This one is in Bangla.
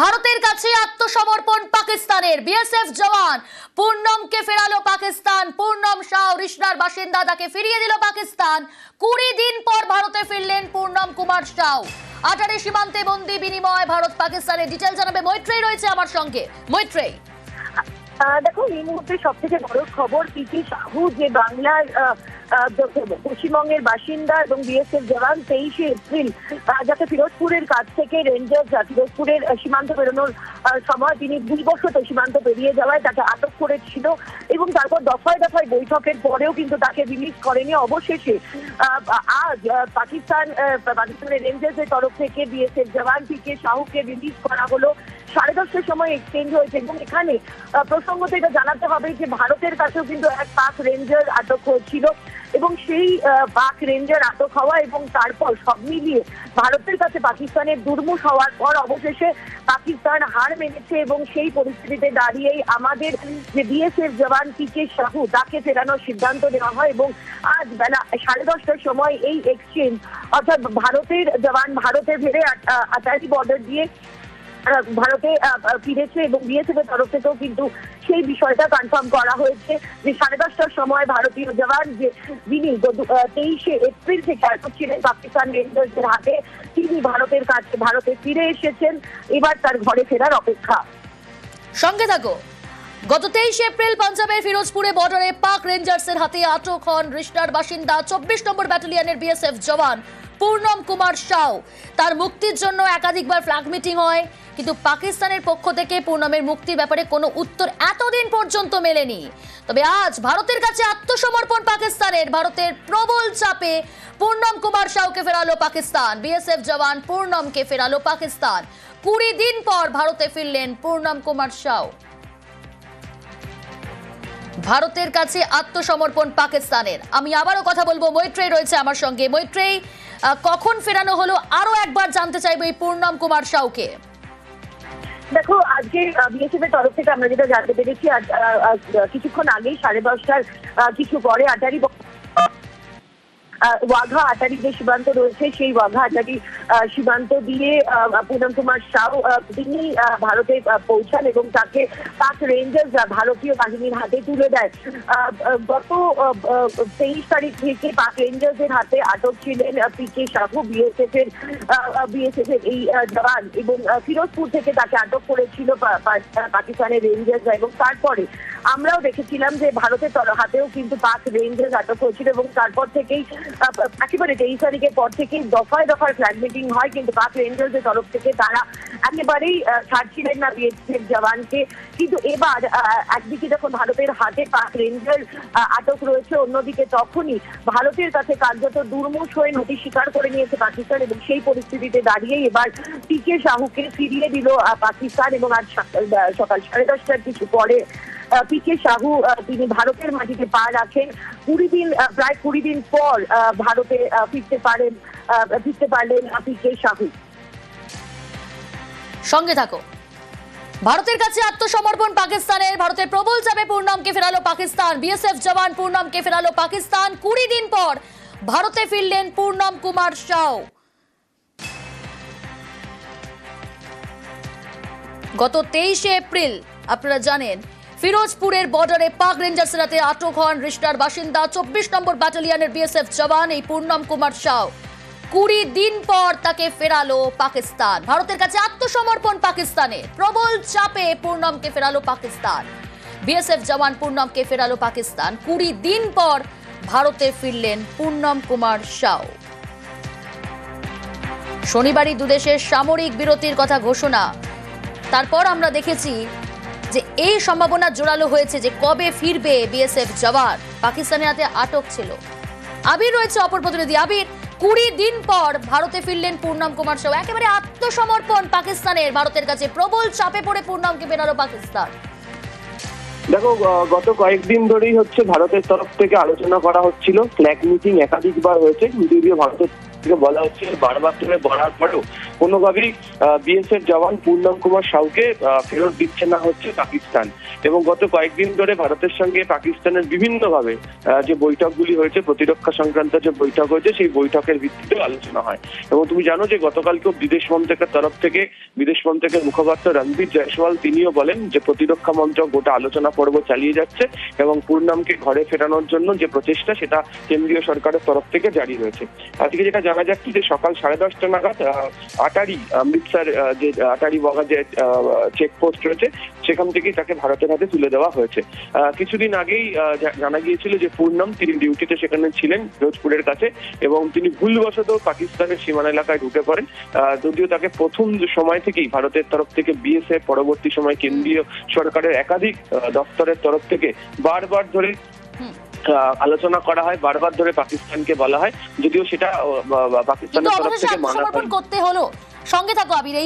ভারতের কাছে আত্মসমর্পণ পাকিস্তানের। বিএসএফ জওয়ান পূর্ণমকে ফেরালো পাকিস্তান। পূর্ণম শাহ রিশনার বাসিন্দা, তাকে ফিরিয়ে দিল পাকিস্তান। 20 দিন পর ভারতে ফিরলেন পূর্ণম কুমার শাহ। আটারি সীমান্তে বন্দি বিনিময় ভারত পাকিস্তানের। ডিটেল জানাবে মৈত্রেয়ী রয়েছে আমার সঙ্গে। মৈত্রেয়ী, দেখো, এই মুহূর্তে সব থেকে বড় খবর, পিকে সাহু যে বাংলার পশ্চিমবঙ্গের বাসিন্দা এবং বিএসএফ জওয়ান 23শে এপ্রিল যাতে ফিরোজপুরের কাছ থেকে রেঞ্জার্স ফিরোজপুরের সীমান্ত পেরোনোর সময় তিনি ভুলবশত সীমান্ত পেরিয়ে যাওয়ায় তাকে আটক করেছিল এবং তারপর দফায় দফায় বৈঠকের পরেও কিন্তু তাকে রিলিজ করেনি। অবশেষে আজ পাকিস্তানের রেঞ্জার্সের তরফ থেকে বিএসএফ জওয়ান পিকে সাহুকে রিলিজ করা হলো। 10:30টার সময় এক্সচেঞ্জ হয়েছে এবং এখানে প্রসঙ্গত এটা জানাতে হবে যে ভারতের কাছেও কিন্তু এক পাক রেঞ্জার আটক হয়েছিল এবং সেই পাক রেঞ্জার আটক হওয়া এবং তারপর সব মিলিয়ে ভারতের কাছে পাকিস্তানের দুর্মুষ হওয়ার পর অবশেষে পাকিস্তান হার মেনেছে এবং সেই পরিস্থিতিতে দাঁড়িয়েই আমাদের যে বিএসএফ জওয়ান পিকে সাহু তাকে ফেরানোর সিদ্ধান্ত নেওয়া হয় এবং আজ বেলা 10:30টার সময় এই এক্সচেঞ্জ, অর্থাৎ ভারতের জওয়ান ভারতে ফিরে আটারি বর্ডার দিয়ে ভারতে ফিরেছে এবং বিএসএফ এর তরফ থেকেও কিন্তু সেই বিষয়টা কনফার্ম করা হয়েছে যে 10:30টার সময় ভারতীয় জওয়ান যে যিনি 23শে এপ্রিল থেকে আটক ছিলেন পাকিস্তান রেঞ্জার্সের হাতে, তিনি ভারতের কাছে ভারতে ফিরে এসেছেন। এবার তার ঘরে ফেরার অপেক্ষা। সঙ্গে থাকো। গত 23 এপ্রিল পাঞ্জাবের ফিরোজপুরে বর্ডারে পাক রেঞ্জার্সের হাতে আটক হন রিশনার বাসিন্দা 24 নম্বর ব্যাটালিয়নের বিএসএফ জওয়ান পূর্ণম কুমার শাহ। তার মুক্তির জন্য একাধিকবার ফ্ল্যাগ মিটিং হয়, কিন্তু পাকিস্তানের পক্ষ থেকে পূর্ণমের মুক্তির ব্যাপারে কোনো উত্তর এতদিন পর্যন্ত মেলেনি। তবে আজ ভারতের কাছে আত্মসমর্পণ পাকিস্তানের। ভারতের প্রবল চাপে পূর্ণম কুমার শাহকে ফেরালো পাকিস্তান। বিএসএফ জওয়ান পূর্ণমকে ফেরালো পাকিস্তান। 20 দিন পর ভারতে ফিরলেন পূর্ণম কুমার শাহ। ভারতের কাছে আত্মসমর্পণ পাকিস্তানের। আমি আবারও কথা বলবো, মৈত্রেয়ী রয়েছে আমার সঙ্গে। মৈত্রেয়ী, কখন ফেরানো হলো আরো একবার জানতে চাইবো এই পূর্ণম কুমার শাহকে। দেখো, আজকে বিএসএফ এর তরফ থেকে আমরা যেটা জানতে পেরেছি, কিছুক্ষণ আগেই 10:30টার কিছু পরে আটারি ওয়াঘা আটারি যে সীমান্ত রয়েছে সেই ওয়াঘা আটারি সীমান্ত দিয়ে পূর্ণম কুমার শাহ তিনি ভারতে পৌঁছান এবং তাকে পাক রেঞ্জার্স ভারতীয় বাহিনীর হাতে তুলে দেয়। গত 23 তারিখ থেকে পাক রেঞ্জার্সের হাতে আটক ছিলেন পিকে সাহু, বিএসএফ এর এই জওয়ান, এবং ফিরোজপুর থেকে তাকে আটক করেছিল পাকিস্তানের রেঞ্জার্স এবং তারপরে আমরাও দেখেছিলাম যে ভারতের হাতেও কিন্তু পাক রেঞ্জার্স আটক হয়েছিল এবং তারপর থেকেই একেবারে 23 তারিখের পর থেকেই দফায় দফায় ফ্ল্যাগ মিটিং হয়, কিন্তু পাক রেঞ্জার্সের তরফ থেকে তারা একেবারেই ছাড়ছিলেন না বিএসএফ জওয়ানকে। কিন্তু এবার একদিকে যখন ভারতের হাতে পাক রেঞ্জার আটক রয়েছে, অন্যদিকে তখনই ভারতের কাছে কার্যত দুর্মুষ হয়ে নথি স্বীকার করে নিয়েছে পাকিস্তান এবং সেই পরিস্থিতিতে দাঁড়িয়েই এবার পিকে সাহুকে ফিরিয়ে দিল পাকিস্তান এবং আজ সকাল 10:30টার কিছু পরে পিকে সাহু তিনি ভারতের মাটিতে পা রাখেন। প্রায় 20 দিন পর ভারতে ফিরতে পারলেন পিকে সাহু। সঙ্গে থাকো। ভারতের কাছে আত্মসমর্পণ পাকিস্তানের। ভারতের প্রবল চাপে পূর্ণমকে ফেরালো পাকিস্তান। বিএসএফ জওয়ান পূর্ণমকে ফেরালো পাকিস্তান। 20 দিন পর ভারতে ফিরলেন পূর্ণম কুমার শাহ। গত 23শে এপ্রিল আপনারা জানেন ফিরোজপুরের বর্ডারে পাক রেঞ্জার্সের হাতে আটক হন রিশনার বাসিন্দা 24 নম্বর ব্যাটালিয়নের বিএসএফ জওয়ান এই পূর্ণম কুমার শাহ। 20 দিন পর তাকে ফেরালো পাকিস্তান। ভারতের কাছে আত্মসমর্পণ পাকিস্তানের। প্রবল চাপে পূর্ণমকে ফেরালো পাকিস্তান। বিএসএফ জওয়ান পূর্ণমকে ফেরালো পাকিস্তান। 20 দিন পর ভারতে ফিরলেন পূর্ণম কুমার শাহ। শনিবারই দুদেশের সামরিক বিরতির কথা ঘোষণা। তারপর আমরা দেখেছি যে এই সম্ভাবনা জোরালো হয়েছে যে কবে ফিরবে বিএসএফ জওয়ান। পাকিস্তানের হাতে আটক ছিল। আবির রয়েছে অপর প্রতিনিধি। আবির, 20 দিন পর ভারতে ফিরলেন পূর্ণম কুমার শাহ। একেবারে আত্মসমর্পণ পাকিস্তানের। ভারতের কাছে প্রবল চাপে পড়ে পূর্ণমকে ফেরালো পাকিস্তান। দেখো, গত কয়েকদিন ধরেই ভারতের তরফ থেকে আলোচনা করা হচ্ছিল, ফ্ল্যাগ মিটিং একাধিকবার হয়েছে, যদিও ভারতের থেকে বলা হচ্ছে বারবার ধরে বলার পরেও কোনোভাবেই বিএসএফ জওয়ান পূর্ণম কুমার সাউকে ফেরত দিচ্ছে না হচ্ছে পাকিস্তান। এবং গত কয়েকদিন ধরে ভারতের সঙ্গে পাকিস্তানের বিভিন্নভাবে যে বৈঠকগুলি হয়েছে, প্রতিরক্ষা সংক্রান্ত যে বৈঠক হয়েছে, সেই বৈঠকের ভিত্তিতে আলোচনা হয়। এবং তুমি জানো যে গতকালকেও বিদেশ মন্ত্রকের তরফ থেকে বিদেশ মন্ত্রকের মুখপাত্র রণবীর জয়সওয়াল তিনিও বলেন যে প্রতিরক্ষা মন্ত্রক গোটা আলোচনা পর্ব চালিয়ে যাচ্ছে এবং পূর্ণমকে ঘরে ফেরানোর জন্য যে প্রচেষ্টা সেটা কেন্দ্রীয় সরকারের তরফ থেকে জারি হয়েছে। আজকে যেটা জানা যাচ্ছে যে সকাল 10:30 নাগাদ আটারি অমৃতসর যে আটারি বগা যে চেকপোস্ট রয়েছে সেখান থেকেই তাকে ভারতের হাতে তুলে দেওয়া হয়েছে। কিছুদিন আগেই জানা গিয়েছিল যে পূর্ণম তিনি ডিউটিতে সেখানে ছিলেন ফিরোজপুরের কাছে এবং তিনি ভুলবশত পাকিস্তানের সীমানা এলাকায় ঢুকে পড়েন। যদিও তাকে প্রথম সময় থেকেই ভারতের তরফ থেকে বিএসএফ, পরবর্তী সময় কেন্দ্রীয় সরকারের একাধিক দপ্তরের তরফ থেকে বারবার ধরে আলোচনা করা হয়, বারবার ধরে পাকিস্তানকে বলা হয়, যদিও সেটা পাকিস্তানের তরফ থেকে মানা হয়। করতে হলো। সঙ্গে থাকো আবির।